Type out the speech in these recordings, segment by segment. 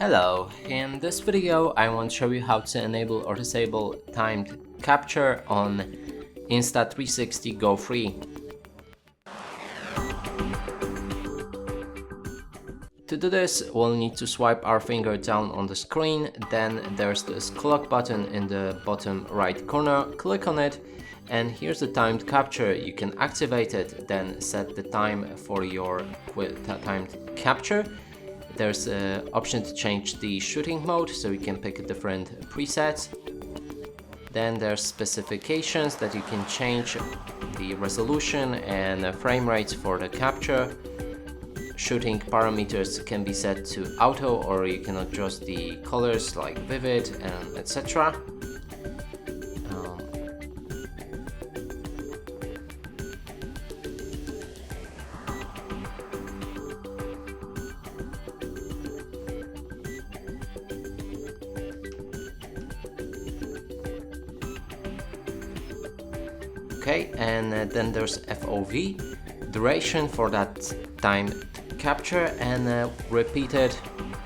Hello, in this video I want to show you how to enable or disable timed capture on Insta360 GO free. To do this, we'll need to swipe our finger down on the screen, then there's this clock button in the bottom right corner, click on it, and here's the timed capture. You can activate it, then set the time for your timed capture. There's an option to change the shooting mode, so you can pick different presets. Then there's specifications that you can change the resolution and frame rates for the capture. Shooting parameters can be set to auto, or you can adjust the colors like vivid and etc. Okay, and then there's FOV, duration for that time capture, and repeat it,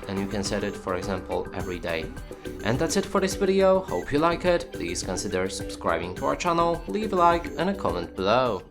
and you can set it, for example, every day. And that's it for this video. Hope you like it. Please consider subscribing to our channel, leave a like and a comment below.